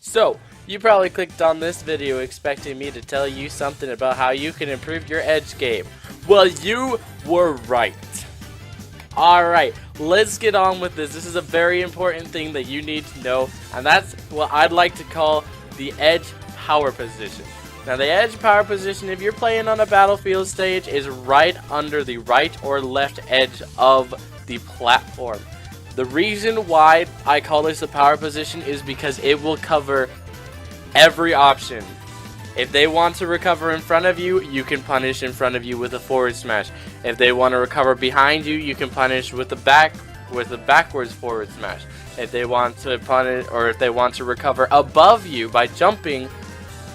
So, you probably clicked on this video expecting me to tell you something about how you can improve your edge game. Well, you were right. Alright, let's get on with this. This is a very important thing that you need to know, and that's what I'd like to call the edge power position. Now, the edge power position, if you're playing on a battlefield stage, is right under the right or left edge of the platform. The reason why I call this a power position is because it will cover every option. If they want to recover in front of you, you can punish in front of you with a forward smash. If they want to recover behind you, you can punish with a backwards forward smash. If they want to punish, or if they want to recover above you by jumping,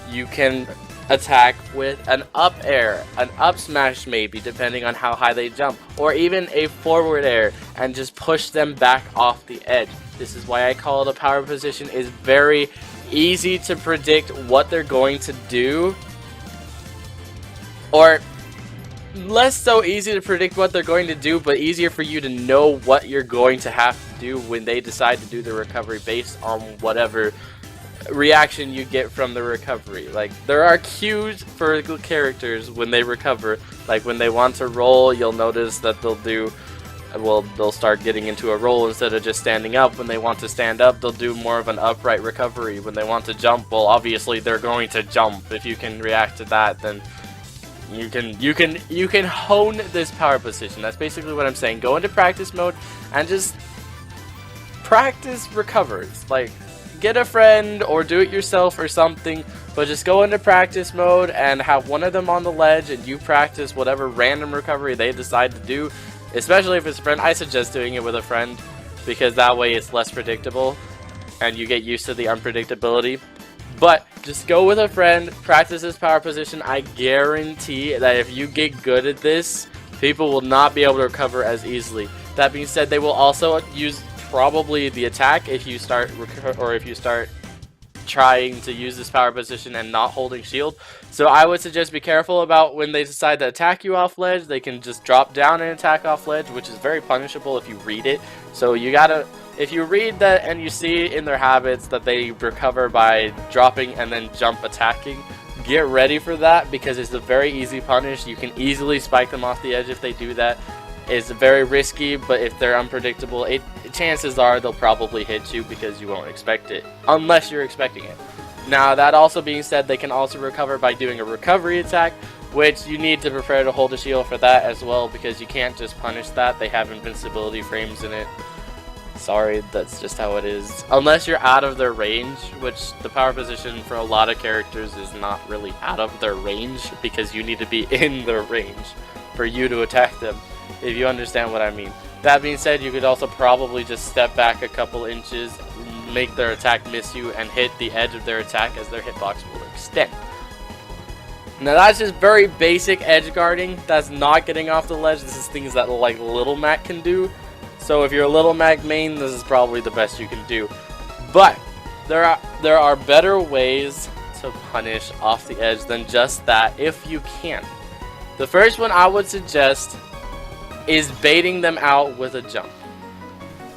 you can attack with an up air, an up smash maybe, depending on how high they jump, or even a forward air and just push them back off the edge. This is why I call it a power position. It's very easy to predict what they're going to do, or less so easy to predict what they're going to do, but easier for you to know what you're going to have to do when they decide to do the recovery based on whatever reaction you get from the recovery. Like, there are cues for characters when they recover. Like, when they want to roll, you'll notice that they'll start getting into a roll instead of just standing up. When they want to stand up, they'll do more of an upright recovery. When they want to jump, well, obviously they're going to jump. If you can react to that, then you can hone this power position. That's basically what I'm saying. Go into practice mode and just practice recovers. Like, get a friend or do it yourself or something, but just go into practice mode and have one of them on the ledge and you practice whatever random recovery they decide to do. Especially if it's a friend, I suggest doing it with a friend, because that way it's less predictable and you get used to the unpredictability. But just go with a friend, practice this power position. I guarantee that if you get good at this, people will not be able to recover as easily. That being said, they will also use probably the attack if you start trying to use this power position and not holding shield. So I would suggest be careful about when they decide to attack you off ledge. They can just drop down and attack off ledge, which is very punishable if you read it. So you gotta, if you read that and you see in their habits that they recover by dropping and then jump attacking, get ready for that, because it's a very easy punish. You can easily spike them off the edge if they do that. It's very risky, but if they're unpredictable, chances are they'll probably hit you because you won't expect it, unless you're expecting it. Now, that also being said, they can also recover by doing a recovery attack, which you need to prepare to hold a shield for that as well, because you can't just punish that. They have invincibility frames in it. Sorry, that's just how it is. Unless you're out of their range, which the power position for a lot of characters is not really out of their range, because you need to be in their range for you to attack them, if you understand what I mean. That being said, you could also probably just step back a couple inches, make their attack miss you, and hit the edge of their attack as their hitbox will extend. Now, that's just very basic edge guarding. That's not getting off the ledge. This is things that like Little Mac can do. So if you're a Little Mac main, this is probably the best you can do. But there are better ways to punish off the edge than just that, if you can. The first one I would suggest is baiting them out with a jump.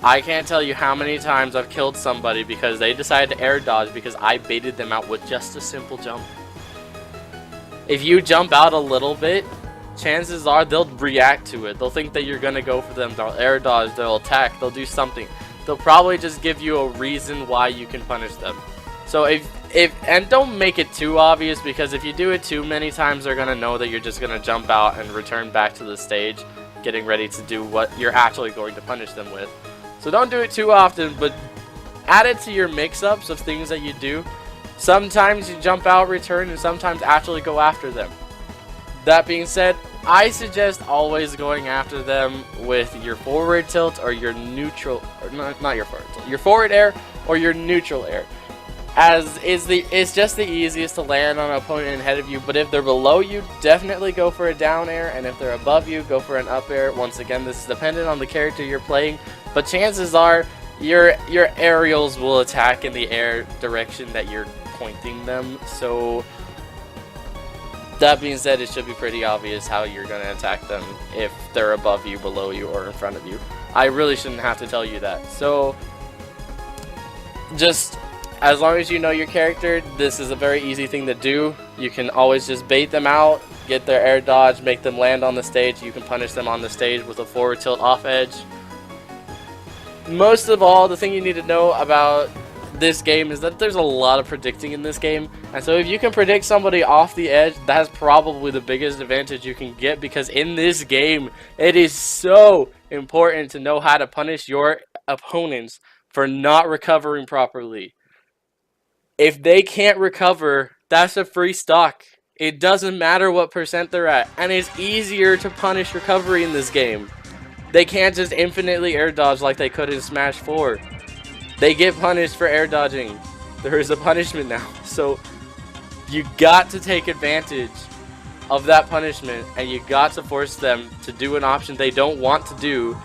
I can't tell you how many times I've killed somebody because they decided to air dodge because I baited them out with just a simple jump. If you jump out a little bit, chances are they'll react to it. They'll think that you're gonna go for them. They'll air dodge, they'll attack, they'll do something. They'll probably just give you a reason why you can punish them. So and don't make it too obvious, because if you do it too many times, they're gonna know that you're just gonna jump out and return back to the stage, getting ready to do what you're actually going to punish them with. So don't do it too often, but add it to your mix-ups of things that you do. Sometimes you jump out, return, and sometimes actually go after them. That being said, I suggest always going after them with your forward tilt or your neutral, or not your forward tilt, your forward air or your neutral air. It's just the easiest to land on an opponent ahead of you, but if they're below you, definitely go for a down air, and if they're above you, go for an up air. Once again, this is dependent on the character you're playing, but chances are your aerials will attack in the air direction that you're pointing them. So that being said, it should be pretty obvious how you're going to attack them if they're above you, below you, or in front of you. I really shouldn't have to tell you that. So just as long as you know your character, this is a very easy thing to do. You can always just bait them out, get their air dodge, make them land on the stage. You can punish them on the stage with a forward tilt off edge. Most of all, the thing you need to know about this game is that there's a lot of predicting in this game, and so if you can predict somebody off the edge, that's probably the biggest advantage you can get, because in this game it is so important to know how to punish your opponents for not recovering properly. If they can't recover, that's a free stock. It doesn't matter what percent they're at, and it's easier to punish recovery in this game. They can't just infinitely air dodge like they could in Smash 4. They get punished for air dodging. There is a punishment now. So you got to take advantage of that punishment, and you got to force them to do an option they don't want to do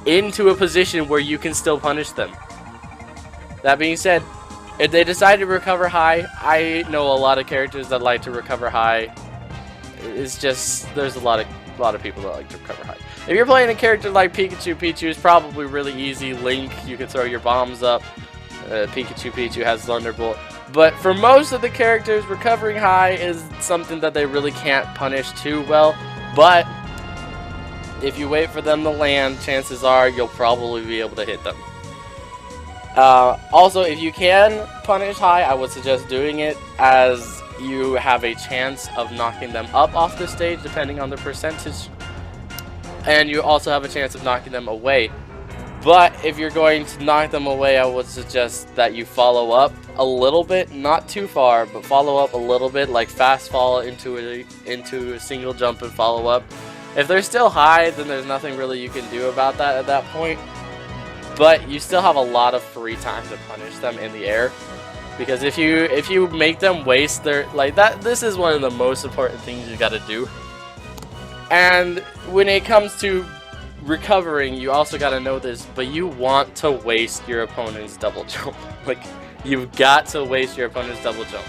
into a position where you can still punish them. That being said, if they decide to recover high, I know a lot of characters that like to recover high. It's just, there's a lot of people that like to recover high. If you're playing a character like Pichu is probably really easy. Link, you can throw your bombs up. Pichu has Thunderbolt. But for most of the characters, recovering high is something that they really can't punish too well. But if you wait for them to land, chances are you'll probably be able to hit them. Also, if you can punish high, I would suggest doing it, as you have a chance of knocking them up off the stage depending on the percentage. And you also have a chance of knocking them away. But if you're going to knock them away, I would suggest that you follow up a little bit, not too far, but follow up a little bit, like fast fall into a single jump and follow up. If they're still high, then there's nothing really you can do about that at that point. But you still have a lot of free time to punish them in the air, because if you make them waste their this is one of the most important things you got to do. And when it comes to recovering, you also got to know this, but you want to waste your opponent's double jump. Like, you've got to waste your opponent's double jump.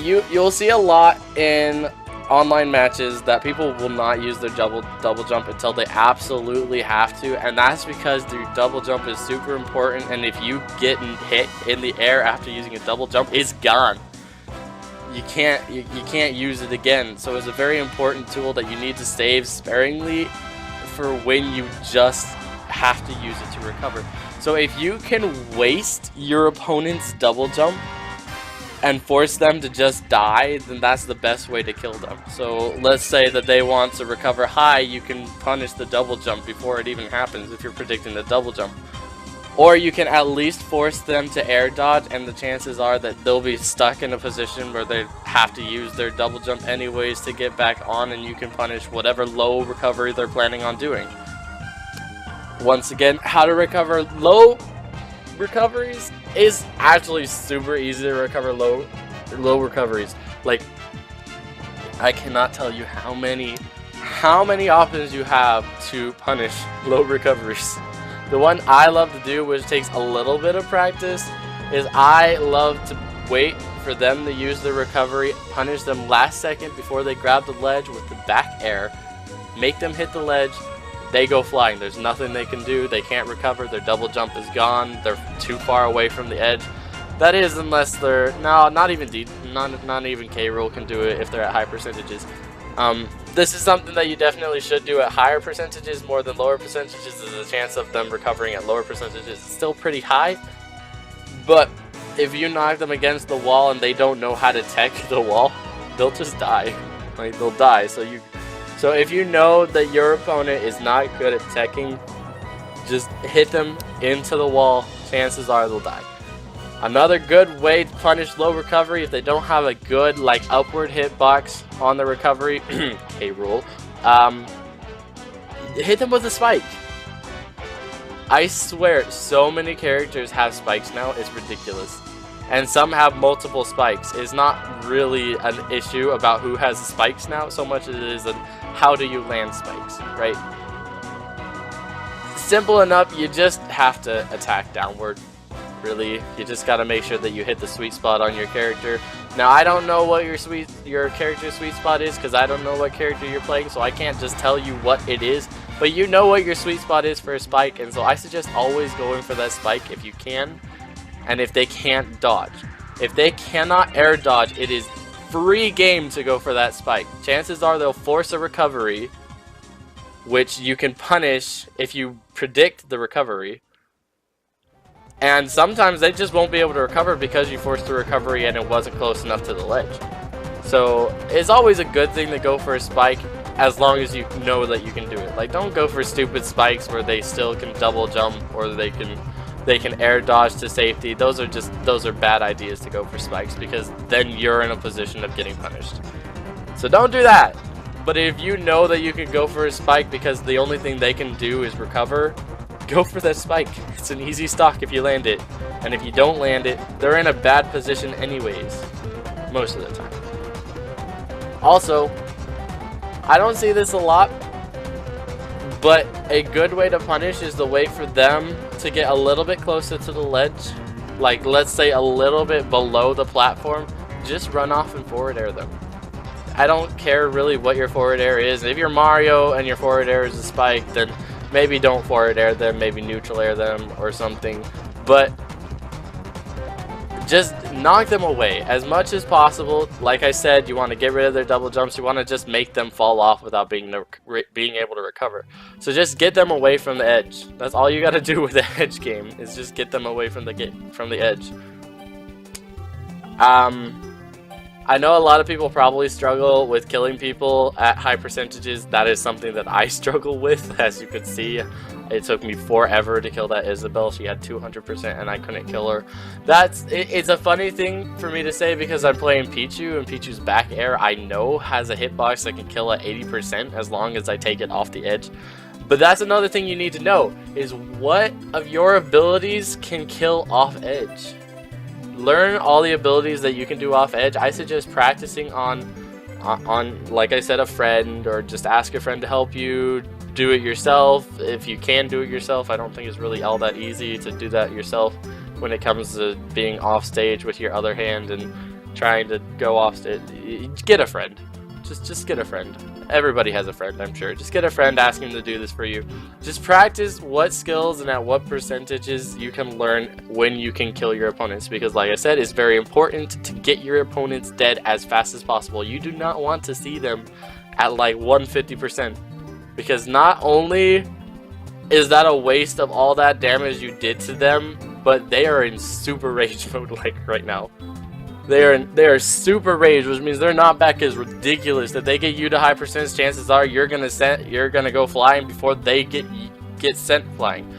You'll see a lot in online matches that people will not use their double jump until they absolutely have to, and that's because their double jump is super important, and if you get hit in the air after using a double jump, it's gone. You can't use it again. So it's a very important tool that you need to save sparingly for when you just have to use it to recover. So if you can waste your opponent's double jump and force them to just die, then that's the best way to kill them. So let's say that they want to recover high, you can punish the double jump before it even happens if you're predicting the double jump. Or you can at least force them to air dodge, and the chances are that they'll be stuck in a position where they have to use their double jump anyways to get back on, and you can punish whatever low recovery they're planning on doing. Once again, how to recover low recoveries is actually super easy to recover low recoveries. Like, I cannot tell you how many options you have to punish low recoveries. The one I love to do, which takes a little bit of practice, is I love to wait for them to use the recovery, punish them last second before they grab the ledge with the back air, make them hit the ledge, they go flying. There's nothing they can do, they can't recover, their double jump is gone, they're too far away from the edge. That is, unless they're, no, not even K-Rool can do it if they're at high percentages. This is something that you definitely should do at higher percentages more than lower percentages. The chance of them recovering at lower percentages is still pretty high. But if you knock them against the wall and they don't know how to tech the wall, they'll just die. Like, they'll die. So if you know that your opponent is not good at teching, just hit them into the wall. Chances are they'll die. Another good way to punish low recovery, if they don't have a good upward hitbox on the recovery, K-Rool, hit them with a spike. I swear, so many characters have spikes now, it's ridiculous. And some have multiple spikes. It's not really an issue about who has spikes now, so much as it is how do you land spikes, right? Simple enough, you just have to attack downward. Really, you just gotta make sure that you hit the sweet spot on your character. Now, I don't know what your character's sweet spot is, because I don't know what character you're playing, so I can't just tell you what it is. But you know what your sweet spot is for a spike, and so I suggest always going for that spike if you can, and if they can't dodge. If they cannot air dodge, it is free game to go for that spike. Chances are they'll force a recovery, which you can punish if you predict the recovery. And sometimes they just won't be able to recover because you forced the recovery and it wasn't close enough to the ledge. So it's always a good thing to go for a spike as long as you know that you can do it. Like, don't go for stupid spikes where they still can double jump or they can air dodge to safety. Those are bad ideas to go for spikes, because then you're in a position of getting punished. So don't do that. But if you know that you can go for a spike because the only thing they can do is recover, go for that spike. It's an easy stock if you land it. And if you don't land it, they're in a bad position anyways, most of the time. Also, I don't see this a lot, but a good way to punish is to wait for them to get a little bit closer to the ledge. Like, let's say a little bit below the platform. Just run off and forward air them. I don't care really what your forward air is. If you're Mario and your forward air is a spike, then maybe don't forward air them, maybe neutral air them or something. But just knock them away as much as possible. Like I said, you want to get rid of their double jumps. You want to just make them fall off without being able to recover. So just get them away from the edge. That's all you got to do with the edge game, is just get them away from the edge. I know a lot of people probably struggle with killing people at high percentages. That is something that I struggle with, as you could see. It took me forever to kill that Isabelle. She had 200% and I couldn't kill her. It's a funny thing for me to say because I'm playing Pichu, and Pichu's back air I know has a hitbox that can kill at 80% as long as I take it off the edge. But that's another thing you need to know, is what of your abilities can kill off edge. Learn all the abilities that you can do off edge. I suggest practicing on like I said, a friend, or just ask a friend to help you. Do it yourself if you can do it yourself. I don't think it's really all that easy to do that yourself when it comes to being off stage with your other hand and trying to go off stage. Get a friend. Just get a friend. Everybody has a friend, I'm sure. Just get a friend, ask him to do this for you. Just practice what skills and at what percentages you can learn when you can kill your opponents, because like I said, it's very important to get your opponents dead as fast as possible. You do not want to see them at like 150%, because not only is that a waste of all that damage you did to them, but they are in super rage mode like right now. They are super rage, which means their knockback is ridiculous. If they get you to high percentage, chances are you're gonna go flying before they get sent flying.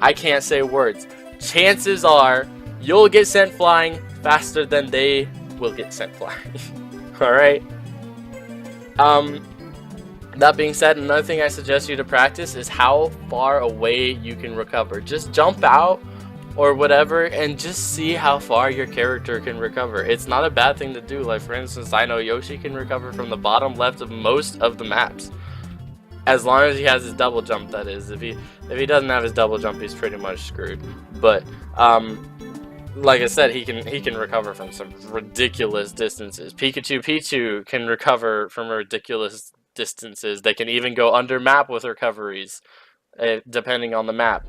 I can't say words. Chances are you'll get sent flying faster than they will get sent flying. All right. That being said, another thing I suggest you to practice is how far away you can recover. Just jump out or whatever and just see how far your character can recover. It's not a bad thing to do. Like, for instance, I know Yoshi can recover from the bottom left of most of the maps, as long as he has his double jump, that is. If he doesn't have his double jump, he's pretty much screwed. But like I said, he can recover from some ridiculous distances. Pichu can recover from ridiculous distances. They can even go under map with recoveries, depending on the map.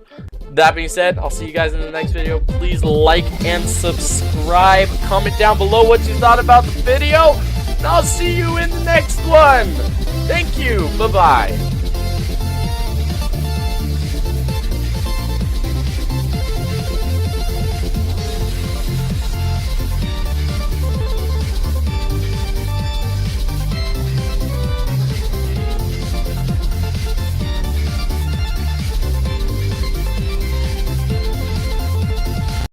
That being said, I'll see you guys in the next video. Please like and subscribe. Comment down below what you thought about the video, and I'll see you in the next one. Thank you. Bye-bye.